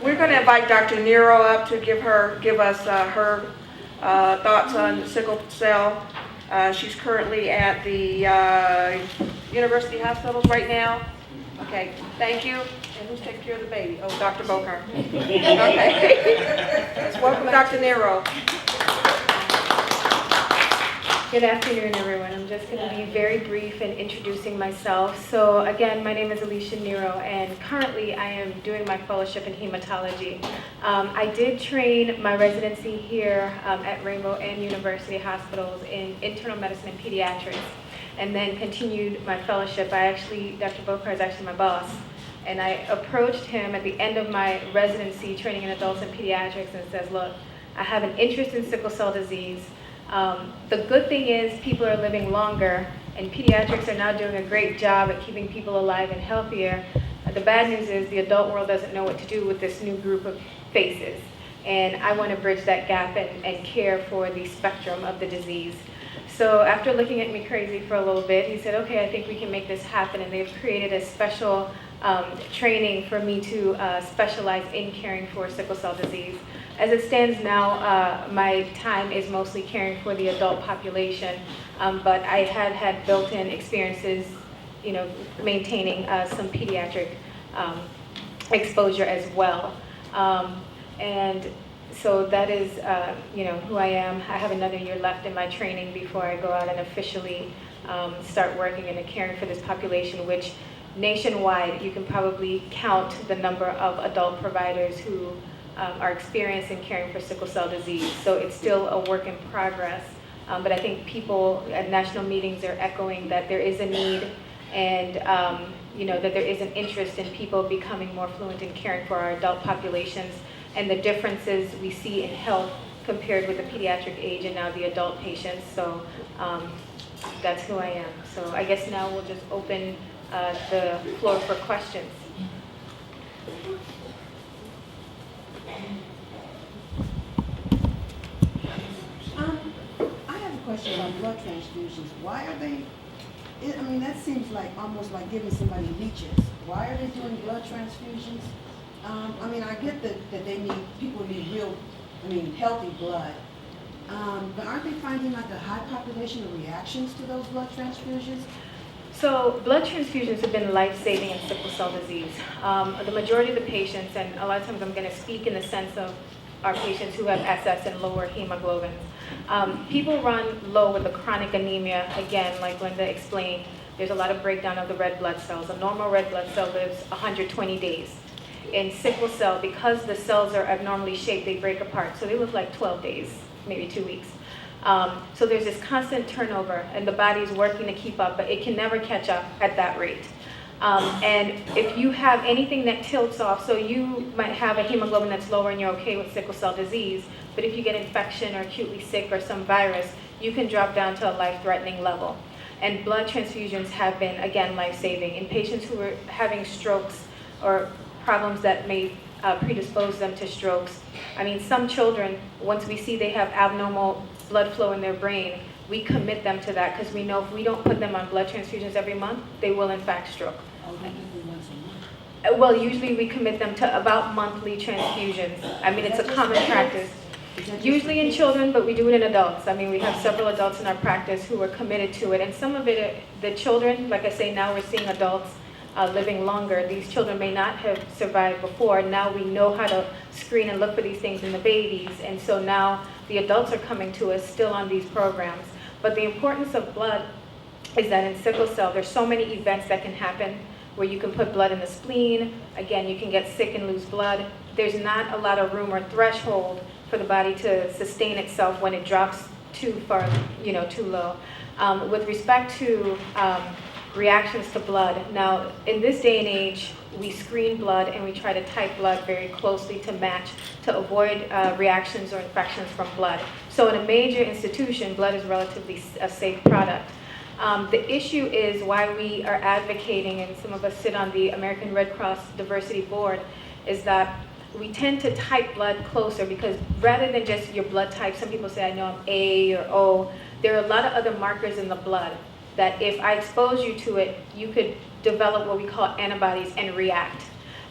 We're going to invite Dr. Nero up to give us her thoughts on sickle cell. She's currently at the university hospitals right now. Okay, thank you. And who's taking care of the baby? Oh, Dr. Boker. Okay. Let's welcome Dr. Nero. Good afternoon, everyone. I'm just going to be very brief in introducing myself. So again, my name is Alicia Nero, and currently I am doing my fellowship in hematology. I did train my residency here at Rainbow and University Hospitals in internal medicine and pediatrics, and then continued my fellowship. Dr. Bokar is actually my boss, and I approached him at the end of my residency training in adults and pediatrics and says, look, I have an interest in sickle cell disease. The good thing is people are living longer, and pediatrics are now doing a great job at keeping people alive and healthier. The bad news is the adult world doesn't know what to do with this new group of faces, and I want to bridge that gap and care for the spectrum of the disease. So after looking at me crazy for a little bit, he said, okay, I think we can make this happen, and they've created a special training for me to specialize in caring for sickle cell disease. As it stands now, my time is mostly caring for the adult population, but I had built-in experiences, maintaining some pediatric exposure as well. And so that is, who I am. I have another year left in my training before I go out and officially start working and caring for this population, which nationwide, you can probably count the number of adult providers who are experienced in caring for sickle cell disease. So it's still a work in progress. But I think people at national meetings are echoing that there is a need, and that there is an interest in people becoming more fluent in caring for our adult populations, and the differences we see in health compared with the pediatric age and now the adult patients. So that's who I am. So I guess now we'll just open the floor for questions. I have a question about blood transfusions. Why are they, that seems like almost like giving somebody leeches. Why are they doing blood transfusions? I get that people need healthy blood. But aren't they finding like a high population of reactions to those blood transfusions? So blood transfusions have been life-saving in sickle cell disease. The majority of the patients, and a lot of times I'm going to speak in the sense of our patients who have SS and lower hemoglobins. People run low with the chronic anemia. Again, like Linda explained, there's a lot of breakdown of the red blood cells. A normal red blood cell lives 120 days. In sickle cell, because the cells are abnormally shaped, they break apart. So they live like 12 days, maybe 2 weeks. So there's this constant turnover, and the body's working to keep up, but it can never catch up at that rate. And if you have anything that tilts off, so you might have a hemoglobin that's lower and you're okay with sickle cell disease, but if you get infection or acutely sick or some virus, you can drop down to a life-threatening level. And blood transfusions have been, again, life-saving. In patients who are having strokes or problems that may predispose them to strokes, some children, once we see they have abnormal blood flow in their brain, we commit them to that because we know if we don't put them on blood transfusions every month, they will in fact stroke. Well, usually we commit them to about monthly transfusions. It's a common practice. Usually in children, but we do it in adults. We have several adults in our practice who are committed to it. And some of it, the children, like I say, now we're seeing adults living longer. These children may not have survived before. Now we know how to screen and look for these things in the babies. And so now the adults are coming to us still on these programs. But the importance of blood is that in sickle cell, there's so many events that can happen where you can put blood in the spleen. Again, you can get sick and lose blood. There's not a lot of room or threshold for the body to sustain itself when it drops too far, too low. With respect to reactions to blood, now in this day and age, we screen blood and we try to type blood very closely to match, to avoid reactions or infections from blood. So in a major institution, blood is relatively a safe product. The issue is why we are advocating, and some of us sit on the American Red Cross Diversity Board, is that we tend to type blood closer because rather than just your blood type, some people say, I know I'm A or O, there are a lot of other markers in the blood that if I expose you to it, you could develop what we call antibodies and react.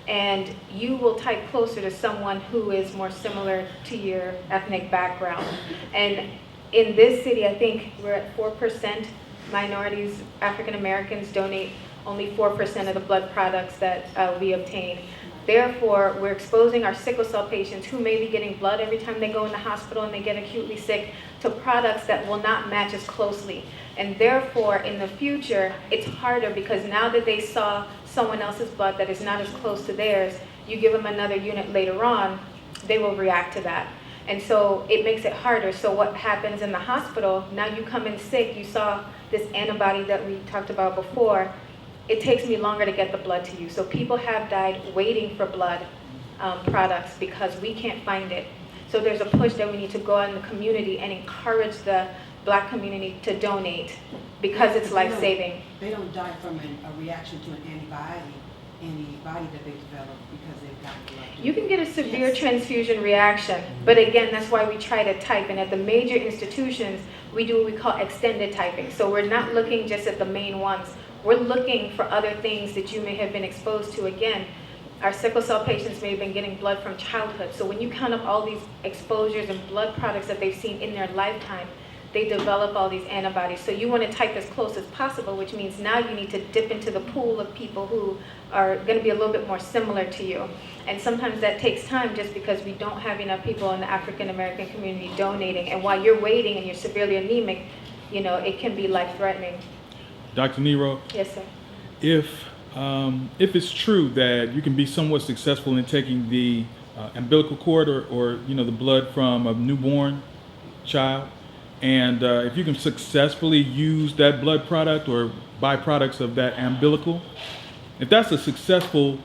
and you will type closer to someone who is more similar to your ethnic background. And in this city, I think we're at 4% minorities, African Americans donate only 4% of the blood products that we obtain. Therefore, we're exposing our sickle cell patients who may be getting blood every time they go in the hospital and they get acutely sick to products that will not match as closely. And therefore, in the future, it's harder because now that they saw someone else's blood that is not as close to theirs, you give them another unit later on, they will react to that. And so it makes it harder. So what happens in the hospital, now you come in sick, you saw this antibody that we talked about before, it takes me longer to get the blood to you. So people have died waiting for blood products because we can't find it. So there's a push that we need to go out in the community and encourage the Black community to donate because it's life-saving. They don't die from a reaction to an antibody that they develop because they've got blood. You can get a severe transfusion reaction, but again, that's why we try to type. And at the major institutions, we do what we call extended typing. So we're not looking just at the main ones. We're looking for other things that you may have been exposed to. Again, our sickle cell patients may have been getting blood from childhood. So when you count up all these exposures and blood products that they've seen in their lifetime, they develop all these antibodies. So you want to type as close as possible, which means now you need to dip into the pool of people who are going to be a little bit more similar to you. And sometimes that takes time just because we don't have enough people in the African American community donating. And while you're waiting and you're severely anemic, you know, it can be life-threatening. Dr. Nero? Yes, sir. If it's true that you can be somewhat successful in taking the umbilical cord or you know, the blood from a newborn child, and if you can successfully use that blood product or byproducts of that umbilical, if that's a successful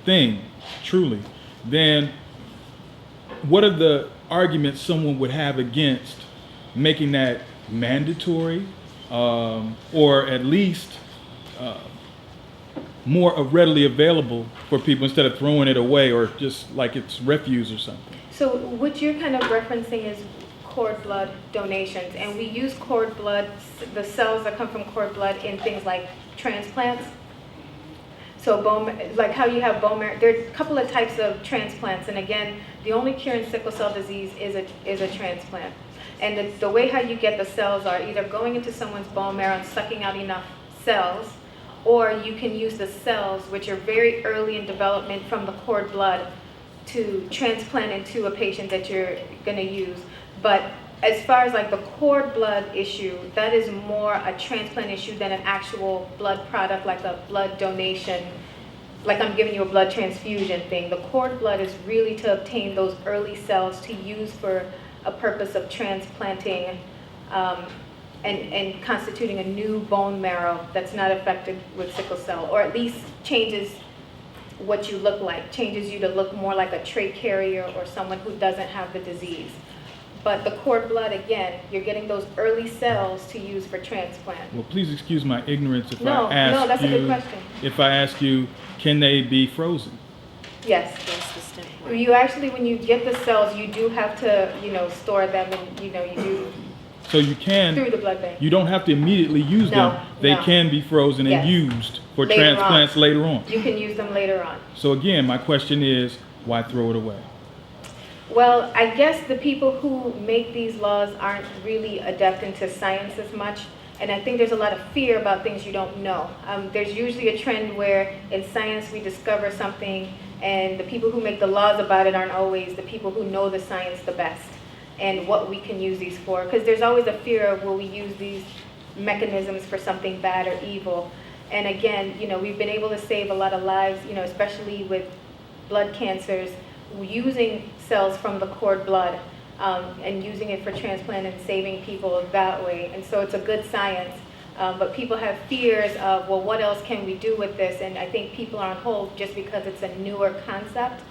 thing, truly, then what are the arguments someone would have against making that mandatory, or at least more readily available for people instead of throwing it away or just like it's refuse or something? So what you're kind of referencing is cord blood donations, and we use cord blood, the cells that come from cord blood, in things like transplants. So bone, like how you have bone marrow, there are a couple of types of transplants, and again, the only cure in sickle cell disease is a transplant. And the way how you get the cells are either going into someone's bone marrow and sucking out enough cells, or you can use the cells, which are very early in development from the cord blood, to transplant into a patient that you're going to use. But as far as like the cord blood issue, that is more a transplant issue than an actual blood product, like a blood donation, like I'm giving you a blood transfusion thing. The cord blood is really to obtain those early cells to use for a purpose of transplanting and constituting a new bone marrow that's not affected with sickle cell, or at least changes what you look like, changes you to look more like a trait carrier or someone who doesn't have the disease. But the cord blood, again, you're getting those early cells to use for transplant. Well, please excuse my ignorance if No, I ask no, that's you, a good question. if I ask you, can they be frozen? Yes. You actually, when you get the cells, you do have to, you know, store them, and you know, you do So you can, through the blood bank. you don't have to immediately use No, them. They no. can be frozen and Yes. used for Later on. transplants later on. You can use them later on. So again, my question is, why throw it away? Well, I guess the people who make these laws aren't really adept into science as much, and I think there's a lot of fear about things you don't know. There's usually a trend where in science we discover something, and the people who make the laws about it aren't always the people who know the science the best and what we can use these for. Because there's always a fear of, will we use these mechanisms for something bad or evil? And again, you know, we've been able to save a lot of lives, you know, especially with blood cancers, using cells from the cord blood and using it for transplant and saving people that way. And so it's a good science. But people have fears of, well, what else can we do with this? And I think people are on hold just because it's a newer concept.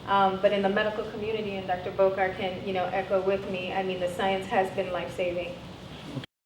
But in the medical community, and Dr. Bokar can, you know, echo with me, I mean, the science has been life-saving.